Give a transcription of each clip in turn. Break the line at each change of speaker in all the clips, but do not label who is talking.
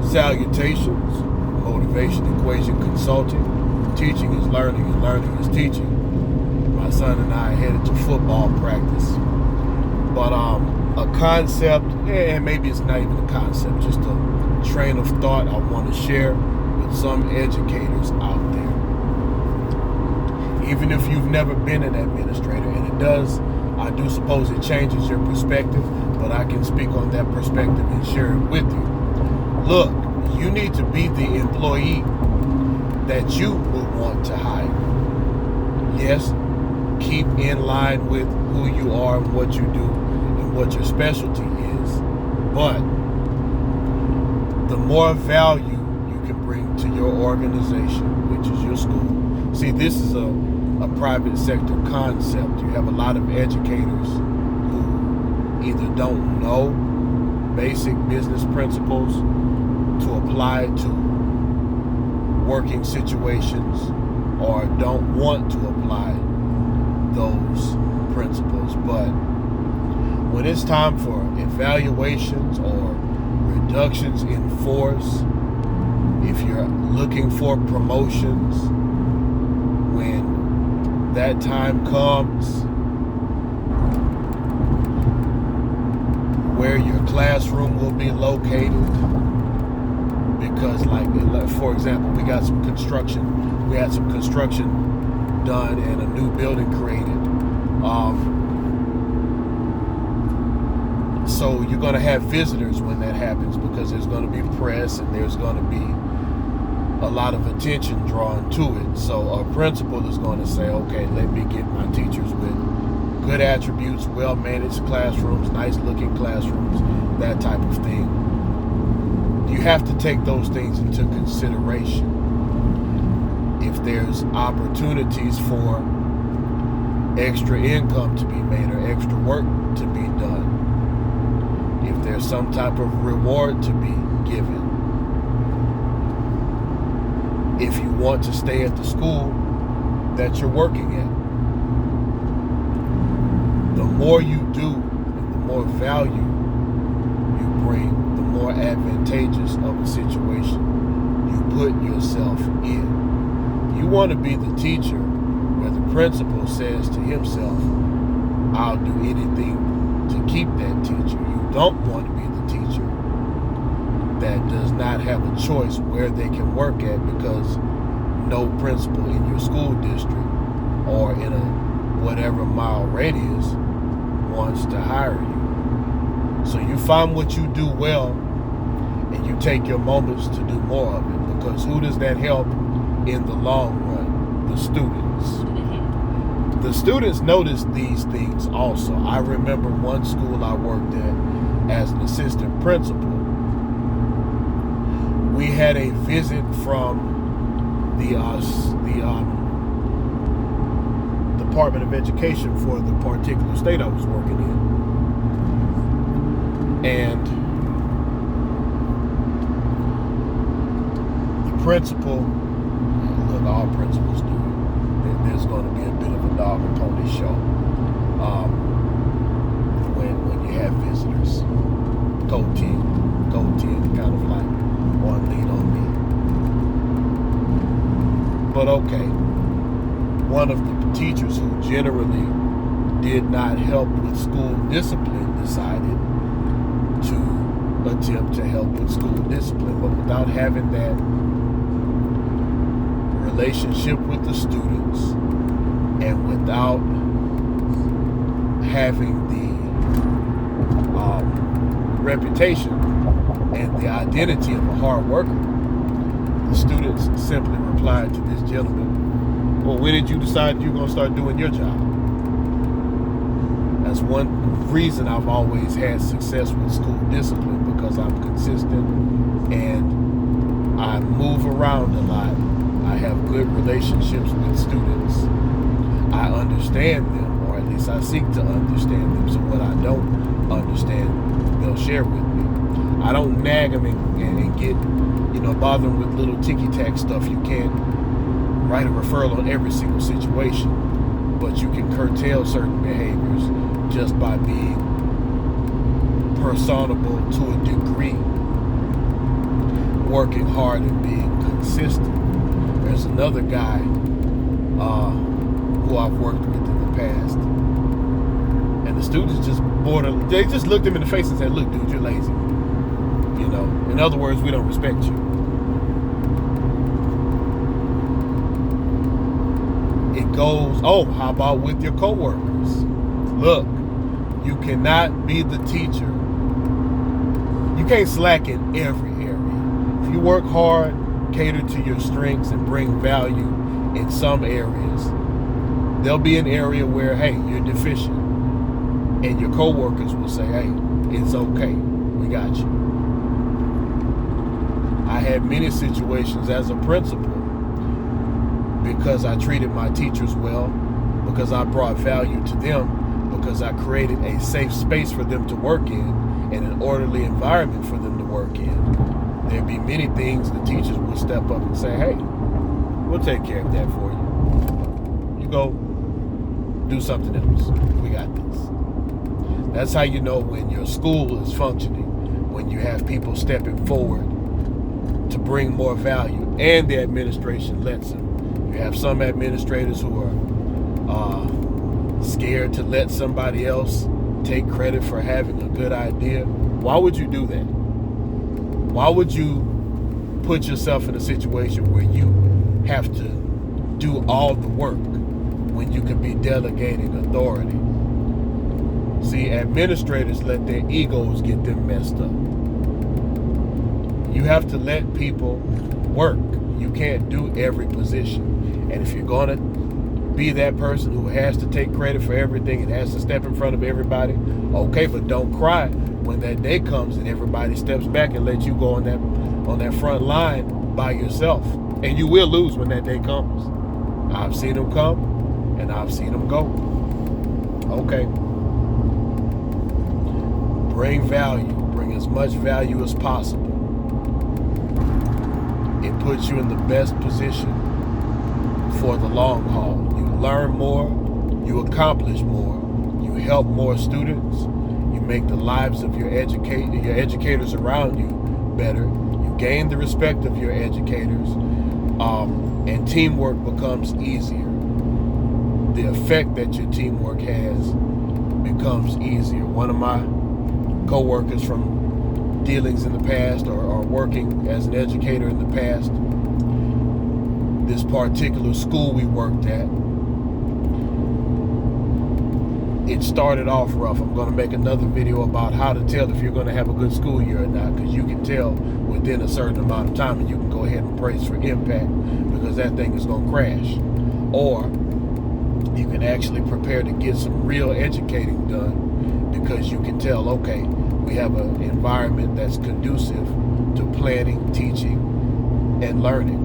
Salutations, Motivation Equation Consulting. Teaching is learning and learning is teaching. My son and I are headed to football practice. But a concept, and maybe it's not even a concept, just a train of thought I want to share with some educators out there. Even if you've never been an administrator, and I do suppose it changes your perspective, but I can speak on that perspective and share it with you. Look, you need to be the employee that you would want to hire. Yes, keep in line with who you are and what you do and what your specialty is, but the more value you can bring to your organization, which is your school. See, this is a private sector concept. You have a lot of educators who either don't know basic business principles to apply to working situations or don't want to apply those principles. But when it's time for evaluations or reductions in force, if you're looking for promotions, when that time comes, where your classroom will be located, because like, for example, we had some construction done and a new building created. So you're going to have visitors when that happens, because there's going to be press and there's going to be a lot of attention drawn to it. So a principal is going to say, okay, let me get my teachers with good attributes, well-managed classrooms, nice-looking classrooms, that type of thing. You have to take those things into consideration. If there's opportunities for extra income to be made or extra work to be done, if there's some type of reward to be given, if you want to stay at the school that you're working at, the more you do and the more value you bring, the more advantageous of a situation you put yourself in. You want to be the teacher where the principal says to himself, I'll do anything to keep that teacher. You don't want to be the teacher that does not have a choice where they can work at because no principal in your school district or in a whatever mile radius wants to hire you. So you find what you do well and you take your moments to do more of it, because who does that help in the long run? The students. The students notice these things also. I remember one school I worked at as an assistant principal. We had a visit from the Department of Education for the particular state I was working in. And the principal, look, all principals do it. There's going to be a bit of a dog and pony show when you have visitors. Go 10, kind of like one lead on me. But okay, one of the teachers who generally did not help with school discipline decided to attempt to help with school discipline, but without having that relationship with the students and without having the reputation and the identity of a hard worker, the students simply replied to this gentleman, well, when did you decide you were going to start doing your job? That's one reason I've always had success with school discipline, because I'm consistent and I move around a lot. I have good relationships with students. I understand them, or at least I seek to understand them. So what I don't understand, they'll share with me. I don't nag them and get, bother them with little ticky-tack stuff. You can't write a referral on every single situation, but you can curtail certain behaviors just by being personable to a degree. working hard and being consistent. There's another guy who I've worked with in the past, and the students they just looked him in the face and said, "Look, dude, you're lazy. You know, in other words, we don't respect you." It goes, how about with your coworkers? Look, you cannot be the teacher. You can't slack in every area. If you work hard, cater to your strengths, and bring value in some areas, there'll be an area where, hey, you're deficient. And your coworkers will say, hey, it's okay. We got you. I had many situations as a principal, because I treated my teachers well, because I brought value to them, because I created a safe space for them to work in and an orderly environment for them to work in. There'd be many things the teachers would step up and say, hey, we'll take care of that for you. You go do something else. We got this. That's how you know when your school is functioning, when you have people stepping forward to bring more value and the administration lets them. You have some administrators who are scared to let somebody else take credit for having a good idea. Why would you do that? Why would you put yourself in a situation where you have to do all the work when you could be delegating authority? See, administrators let their egos get them messed up. You have to let people work. You can't do every position. And if you're going to be that person who has to take credit for everything and has to step in front of everybody, okay, but don't cry when that day comes and everybody steps back and lets you go on that front line by yourself. And you will lose when that day comes. I've seen them come and I've seen them go. Okay. Bring value. Bring as much value as possible. It puts you in the best position for the long haul. You learn more, you accomplish more, you help more students, you make the lives of your educators around you better, you gain the respect of your educators, and teamwork becomes easier. The effect that your teamwork has becomes easier. One of my co-workers from dealings in the past or working as an educator in the past, this particular school we worked at, it started off rough. I'm going to make another video about how to tell if you're going to have a good school year or not, because you can tell within a certain amount of time, and you can go ahead and brace for impact, because that thing is going to crash. Or you can actually prepare to get some real educating done, because you can tell, okay, we have an environment that's conducive to planning, teaching, and learning.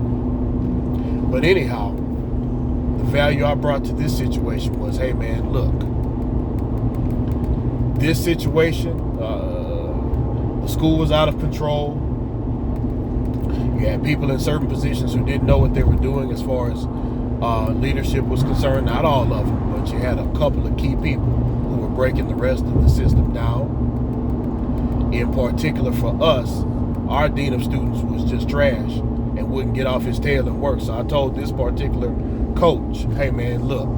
But anyhow, the value I brought to this situation was, hey man, look, this situation, the school was out of control. You had people in certain positions who didn't know what they were doing as far as leadership was concerned. Not all of them, but you had a couple of key people who were breaking the rest of the system down. In particular for us, our dean of students was just trash and wouldn't get off his tail and work. So I told this particular coach, hey man, look,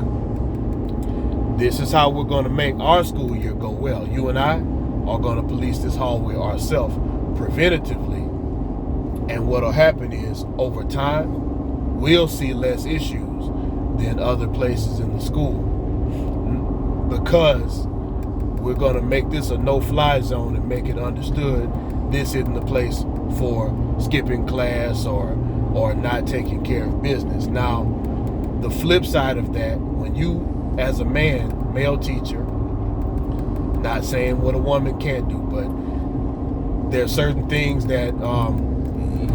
this is how we're going to make our school year go well. You and I are going to police this hallway ourselves preventatively. And what'll happen is, over time, we'll see less issues than other places in the school, because we're going to make this a no-fly zone and make it understood this isn't the place for skipping class or not taking care of business. Now, the flip side of that, when you, as a man, male teacher, not saying what a woman can't do, but there are certain things that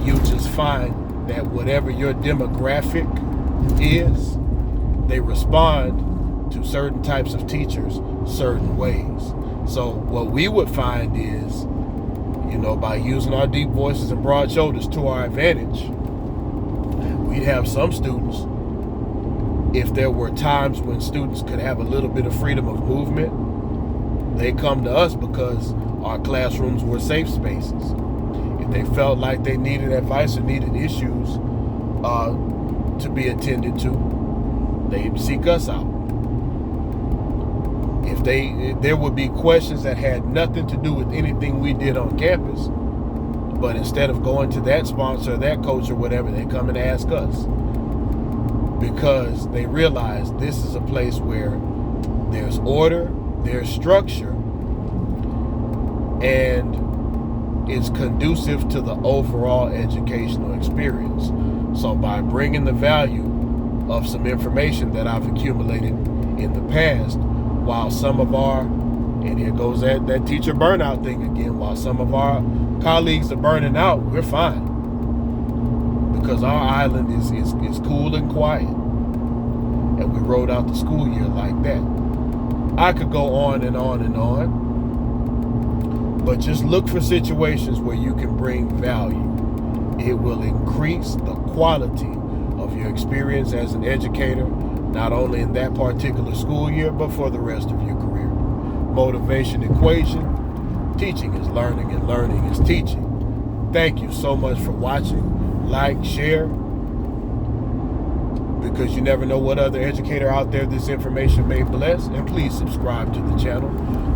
you just find that whatever your demographic is, they respond to certain types of teachers certain ways. So what we would find is, by using our deep voices and broad shoulders to our advantage, we'd have some students, if there were times when students could have a little bit of freedom of movement, they come to us because our classrooms were safe spaces. If If they felt like they needed advice or needed issues to be attended to, they'd seek us out. If there would be questions that had nothing to do with anything we did on campus, but instead of going to that sponsor, that coach or whatever, they come and ask us, because they realize this is a place where there's order, there's structure, and it's conducive to the overall educational experience. So by bringing the value of some information that I've accumulated in the past, while some of our, and here goes that teacher burnout thing again, while some of our colleagues are burning out, we're fine, because our island is cool and quiet, and we rode out the school year like that. I could go on and on and on, but just look for situations where you can bring value. It will increase the quality of your experience as an educator, not only in that particular school year, but for the rest of your career. Motivation equation: teaching is learning and learning is teaching. Thank you so much for watching. Like, share, because you never know what other educator out there this information may bless. And please subscribe to the channel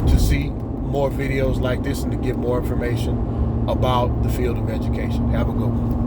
to see more videos like this and to get more information about the field of education. Have a good one.